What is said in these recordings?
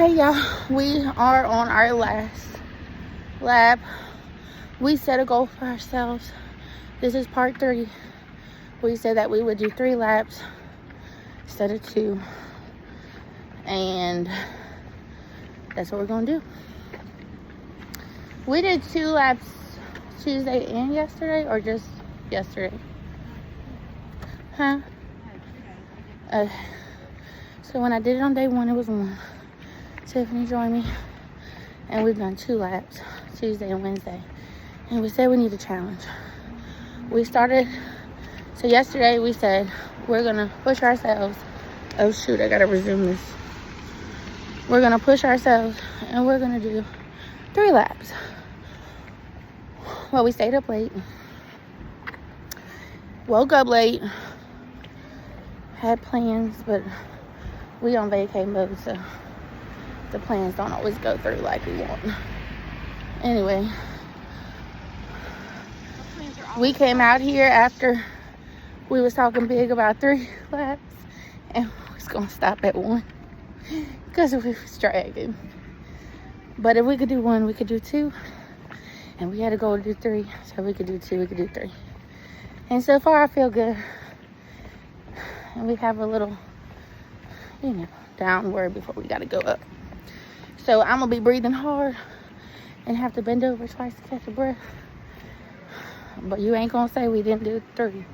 Hey y'all, we are on our last lap. We set a goal for ourselves. This is part 3. We said that we would do 3 laps instead of 2. And that's what we're gonna do. We did 2 laps Tuesday and yesterday, or just yesterday? Huh? So when I did it on day 1, it was 1. Tiffany joined me, and we've done 2 laps Tuesday and Wednesday. And we said we need a challenge. We started, so yesterday we said we're gonna push ourselves. Oh shoot, I gotta resume this. We're gonna push ourselves and we're gonna do 3 laps. Well, we stayed up late, woke up late, had plans, but we on vacay mode, so the plans don't always go through like we want. Anyway, we came out here after we was talking big about 3 laps, and we was gonna stop at 1 because we was dragging. But if we could do 1, we could do 2, and we had to go to do 3, so we could do 2, we could do 3. And so far I feel good, and we have a little, downward before we gotta go up. So I'm gonna be breathing hard and have to bend over twice to catch a breath. But you ain't gonna say we didn't do 3.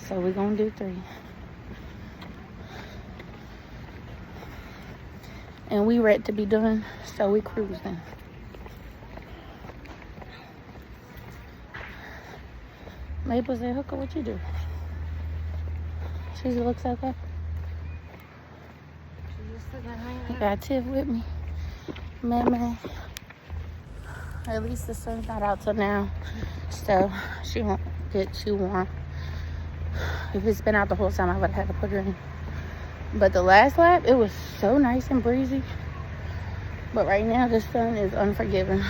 So we're gonna do 3. And we ready to be done, so we cruising. Maple said, Hooker, what you do? She looks okay. I got Tiff with me. Man. At least the sun's not out till now, so she won't get too warm. If it's been out the whole time, I would have had to put her in. But the last lap, it was so nice and breezy. But right now, the sun is unforgiving.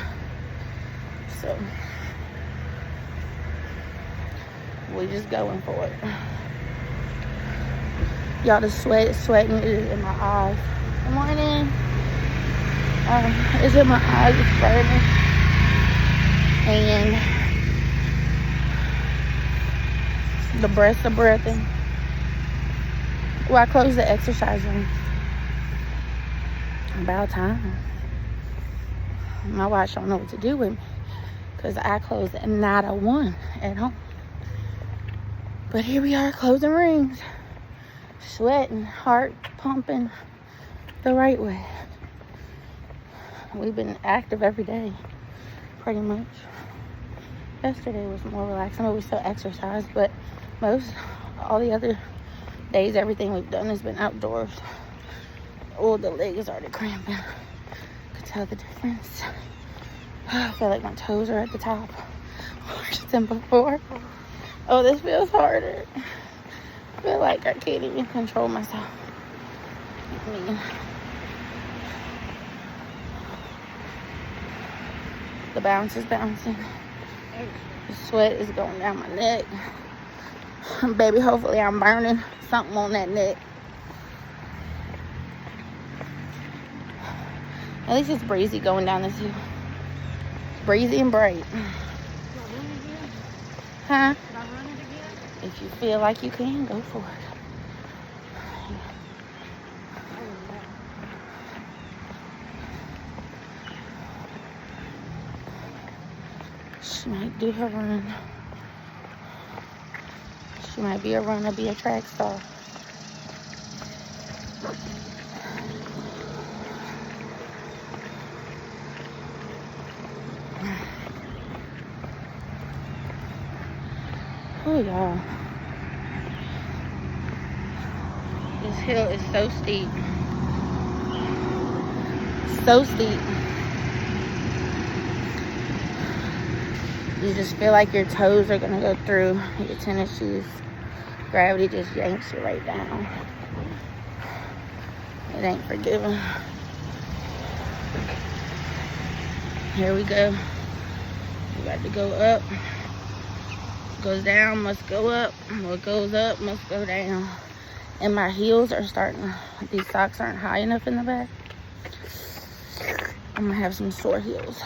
So we just going for it. Y'all, the sweat is sweating in my eyes. Good morning. It's in my eyes, it's burning. And the breathing. Well, I closed the exercise room. About time. My watch don't know what to do with me, because I closed at 9:01 at home. But here we are, closing rings. Sweating, heart pumping the right way. We've been active every day, pretty much. Yesterday was more relaxing, but we still exercised. But all the other days, everything we've done has been outdoors. Oh, the leg is already cramping. Could tell the difference. I feel like my toes are at the top worse than before. Oh, this feels harder. I feel like I can't even control myself. The bounce is bouncing. The sweat is going down my neck. Baby, hopefully I'm burning something on that neck. At least it's breezy going down this hill. Breezy and bright. Huh? If you feel like you can, go for it. She might do her run. She might be a runner, be a track star. Oh, y'all. This hill is so steep. So steep. You just feel like your toes are gonna go through your tennis shoes. Gravity just yanks you right down. It ain't forgiving. Here we go. We got to go up. What goes down must go up. What goes up must go down. And my heels are starting, these socks aren't high enough in the back. I'm gonna have some sore heels,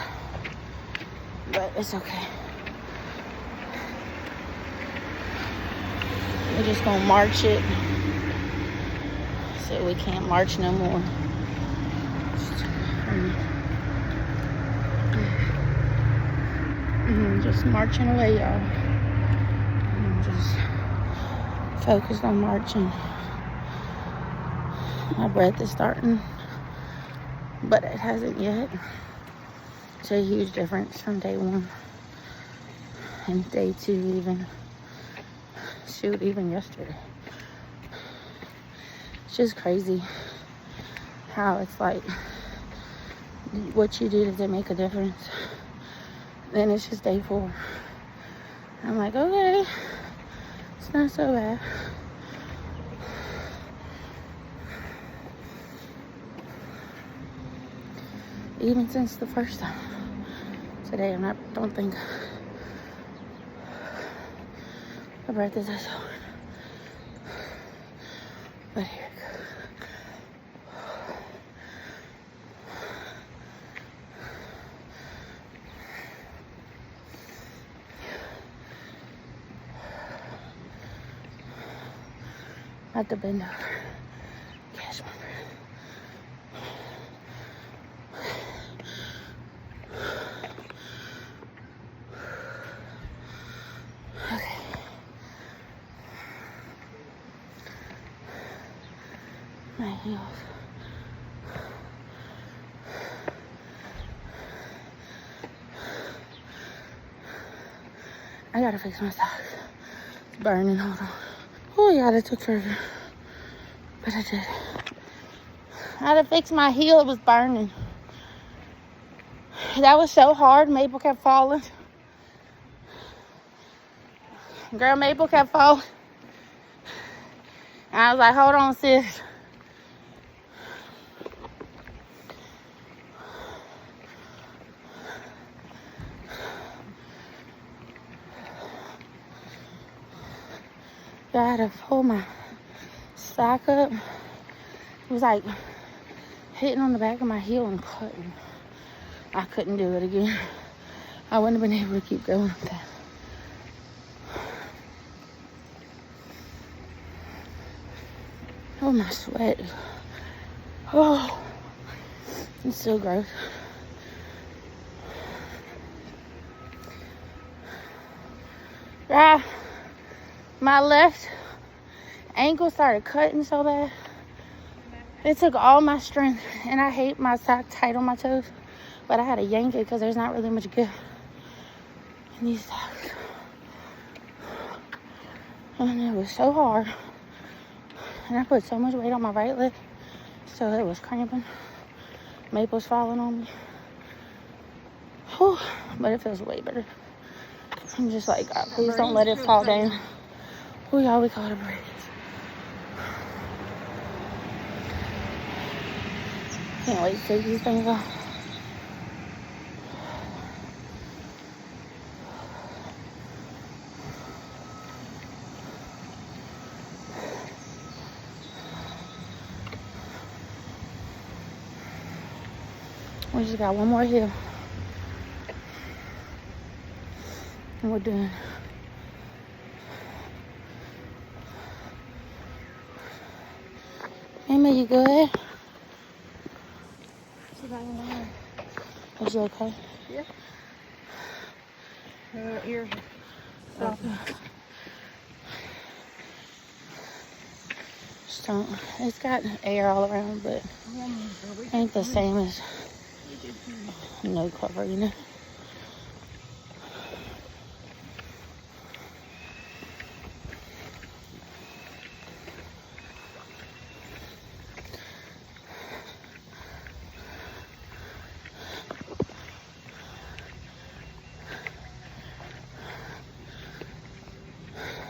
but it's okay. We're just gonna march it. So we can't march no more. Just marching away, y'all. I'm just focused on marching. My breath is starting, but it hasn't yet. It's a huge difference from day 1 and day 2 even. Shoot, even yesterday. It's just crazy how it's like what you do, does it make a difference? Then it's just day 4. I'm like, okay, it's not so bad. Even since the first time. Today, don't think my breath is as hard. But here it goes. I have to bend over, catch my breath. Okay. My heels. I gotta fix my socks. It's burning, hold on. Oh yeah, that took forever. But I did. I had to fix my heel, it was burning. That was so hard, Maple kept falling. Girl, Maple kept falling. And I was like, hold on, sis. I had to pull my sock up. It was like hitting on the back of my heel and cutting. I couldn't do it again. I wouldn't have been able to keep going with that. Oh, my sweat. Oh, it's so gross. Ah, my left ankle started cutting so bad. It took all my strength, and I hate my sock tight on my toes, but I had to yank it because there's not really much good in these socks. And it was so hard. And I put so much weight on my right leg, so it was cramping. Maple's falling on me. Whew, but it feels way better. I'm just like, God, please don't let it fall down. Oh, y'all, we caught a breeze. Can't wait to take these things off. We just got one more hill. And we're done. Amy, you good? Is you okay? Yeah. Ear. Just don't. It's got air all around, but ain't the same as no cover, you know.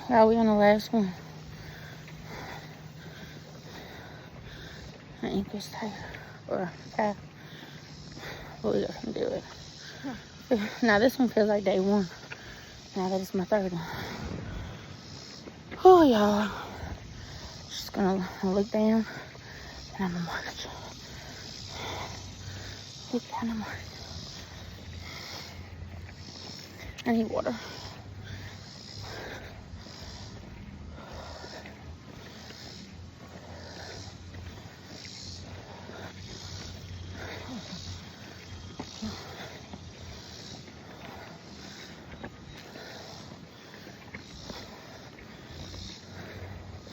Are we on the last one? My ankle's tight. Or calf. But we can do it. Now this one feels like day 1. Now that it's my 3rd one. Oh, y'all. Just gonna look down and I'm gonna march. Get down no more. I need water.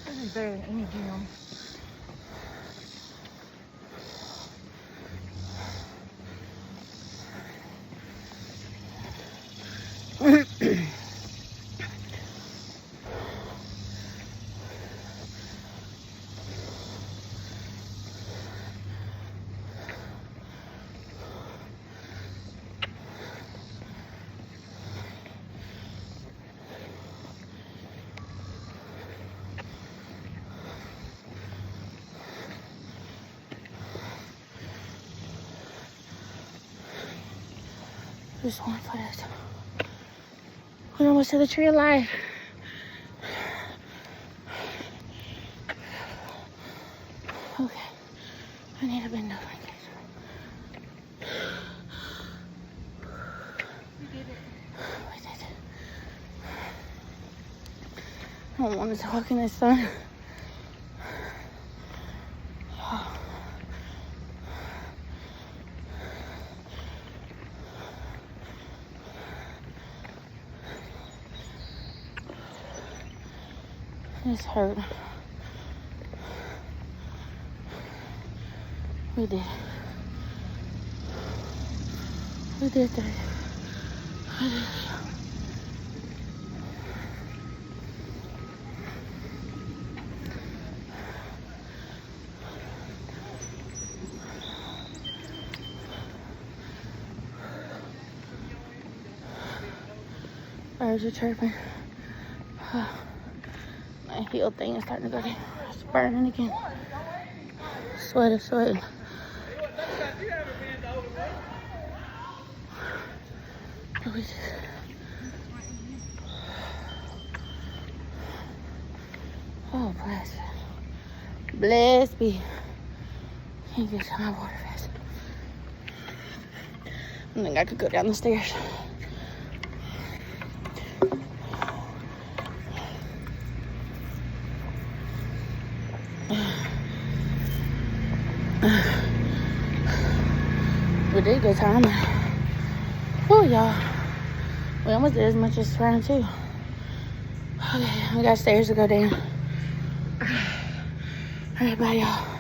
This is better than any gym. Just one foot at a time. We're almost to the tree of life. Okay. I need a bend over. You did it. We did. I don't want to talk in this sun. This hurt. We did. We did that. Birds are chirping. My heel thing is starting to go down. It's burning again. Sweating. Oh, bless me. Can't get to my water fast. I think I could go down the stairs. We did a good time. Oh, y'all. We almost did as much as round 2. Okay, we got stairs to go down. All right, bye, y'all.